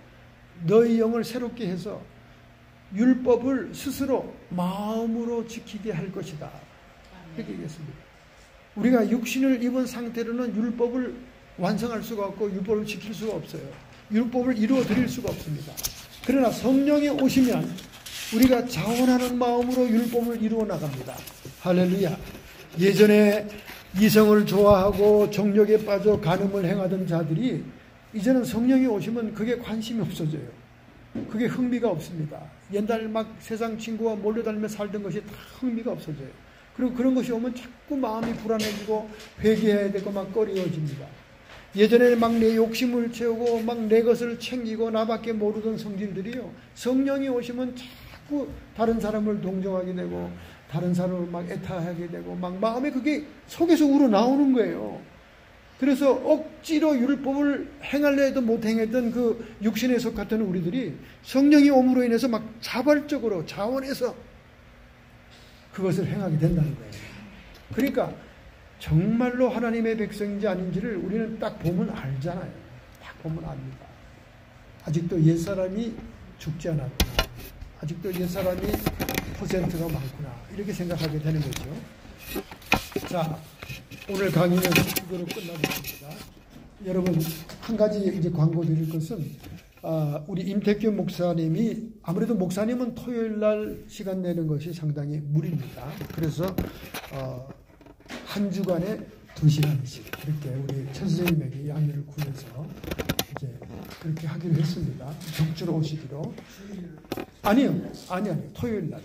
너희 영을 새롭게 해서 율법을 스스로 마음으로 지키게 할 것이다. 그렇게 얘기했습니다. 우리가 육신을 입은 상태로는 율법을 완성할 수가 없고 율법을 지킬 수가 없어요. 율법을 이루어 드릴 수가 없습니다. 그러나 성령이 오시면 우리가 자원하는 마음으로 율법을 이루어 나갑니다. 할렐루야. 예전에 이성을 좋아하고 정욕에 빠져 간음을 행하던 자들이 이제는 성령이 오시면 그게 관심이 없어져요. 그게 흥미가 없습니다. 옛날 막 세상 친구와 몰려다니며 살던 것이 다 흥미가 없어져요. 그리고 그런 것이 오면 자꾸 마음이 불안해지고 회개해야 되고 막 꺼려집니다. 예전에는 막 내 욕심을 채우고 막 내 것을 챙기고 나밖에 모르던 성질들이요, 성령이 오시면 자꾸 다른 사람을 동정하게 되고 다른 사람을 막 애타하게 되고 막 마음에 그게 속에서 우러나오는 거예요. 그래서 억지로 율법을 행하려 해도 못 행했던 그 육신에 속했던 우리들이 성령이 옴으로 인해서 막 자발적으로 자원해서 그것을 행하게 된다는 거예요. 그러니까 정말로 하나님의 백성인지 아닌지를 우리는 딱 보면 알잖아요. 딱 보면 압니다. 아직도 옛사람이 죽지 않았구나. 아직도 옛사람이 퍼센트가 많구나. 이렇게 생각하게 되는 거죠. 자, 오늘 강의는 이거로 끝나겠습니다. 여러분, 한 가지 이제 광고 드릴 것은, 우리 임택규 목사님이, 아무래도 목사님은 토요일 날 시간 내는 것이 상당히 무리입니다. 그래서, 한 주간에 2시간씩 이렇게 우리 천 선생님에게 양해를 구해서 이제 그렇게 하기로 했습니다. 격주로 오시기로. 아니요. 토요일 날.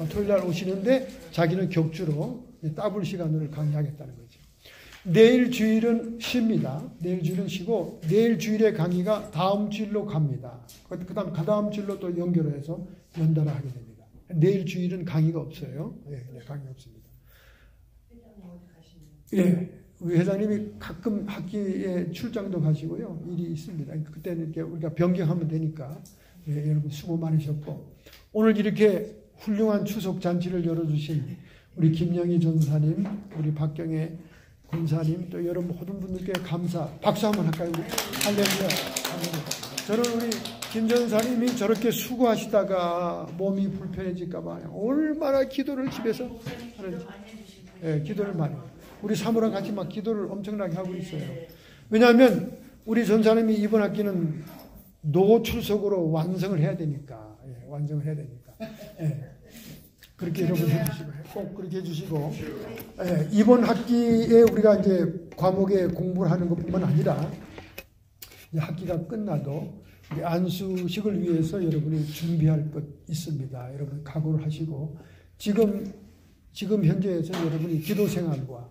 토요일 날 오시는데 자기는 격주로 더블 시간을 강의하겠다는 거죠. 내일 주일은 쉽니다. 내일 주일은 쉬고 내일 주일의 강의가 다음 주일로 갑니다. 그다음 다음 주일로 또 연결해서 연달아 하게 됩니다. 내일 주일은 강의가 없어요. 네, 강의 없습니다. 예, 우리 회장님이 가끔 학기에 출장도 가시고요. 일이 있습니다. 그때는 이렇게 우리가 변경하면 되니까. 예, 여러분 수고 많으셨고 오늘 이렇게 훌륭한 추석 잔치를 열어주신 우리 김영희 전사님, 우리 박경애 권사님, 또 여러분 모든 분들께 감사. 박수 한번 할까요? 할렐루야. 저는 우리 김 전사님이 저렇게 수고하시다가 몸이 불편해질까 봐 얼마나 기도를 집에서 하는지. 예, 기도를 많이. 우리 사모랑 같이 막 기도를 엄청나게 하고 있어요. 왜냐하면 우리 전사님이 이번 학기는 노출석으로 완성을 해야 되니까. 예, 완성을 해야 되니까. 예. 그렇게 여러분 해주시고, 꼭 그렇게 해주시고, 예, 이번 학기에 우리가 이제 과목에 공부를 하는 것 뿐만 아니라, 이제 학기가 끝나도 우리 안수식을 위해서 여러분이 준비할 것 있습니다. 여러분 각오를 하시고, 지금 현재에서 여러분이 기도 생활과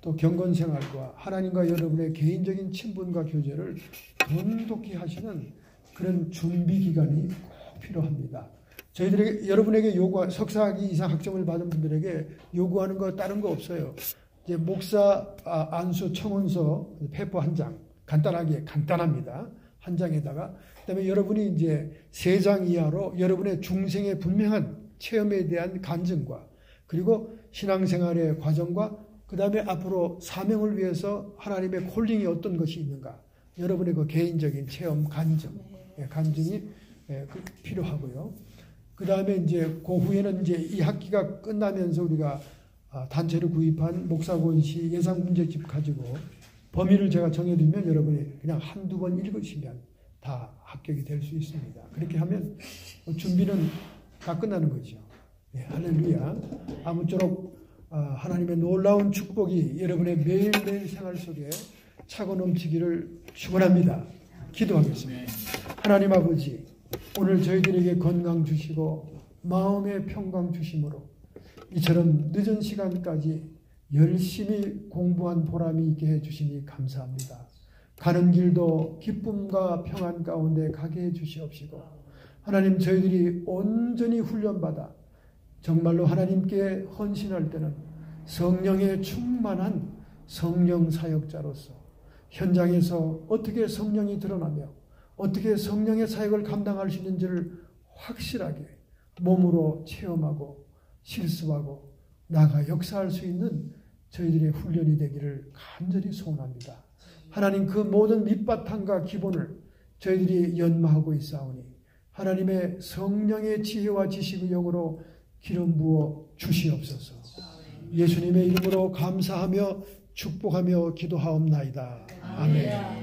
또 경건 생활과 하나님과 여러분의 개인적인 친분과 교제를 돈독히 하시는 그런 준비 기간이 꼭 필요합니다. 저희들에게 여러분에게 석사학위 이상 학점을 받은 분들에게 요구하는 거 다른 거 없어요. 이제 목사 안수 청원서 페퍼 한 장 간단합니다. 한 장에다가 그다음에 여러분이 이제 3장 이하로 여러분의 중생의 분명한 체험에 대한 간증과 그리고 신앙생활의 과정과 그다음에 앞으로 사명을 위해서 하나님의 콜링이 어떤 것이 있는가 여러분의 그 개인적인 체험 간증이 필요하고요. 그 다음에 이제 그 후에는 이제 이 학기가 끝나면서 우리가 단체를 구입한 목사권시 예상 문제집 가지고 범위를 제가 정해두면 여러분이 그냥 한두 번 읽으시면 다 합격이 될 수 있습니다. 그렇게 하면 준비는 다 끝나는 거죠. 네, 할렐루야. 아무쪼록 하나님의 놀라운 축복이 여러분의 매일매일 생활 속에 차고 넘치기를 축원합니다. 기도하겠습니다. 하나님 아버지, 오늘 저희들에게 건강 주시고 마음의 평강 주심으로 이처럼 늦은 시간까지 열심히 공부한 보람이 있게 해주시니 감사합니다. 가는 길도 기쁨과 평안 가운데 가게 해주시옵시고 하나님 저희들이 온전히 훈련받아 정말로 하나님께 헌신할 때는 성령에 충만한 성령 사역자로서 현장에서 어떻게 성령이 드러나며 어떻게 성령의 사역을 감당할 수 있는지를 확실하게 몸으로 체험하고 실습하고 나아가 역사할 수 있는 저희들의 훈련이 되기를 간절히 소원합니다. 하나님 그 모든 밑바탕과 기본을 저희들이 연마하고 있사오니 하나님의 성령의 지혜와 지식의 영으로 기름 부어 주시옵소서. 예수님의 이름으로 감사하며 축복하며 기도하옵나이다. 아멘.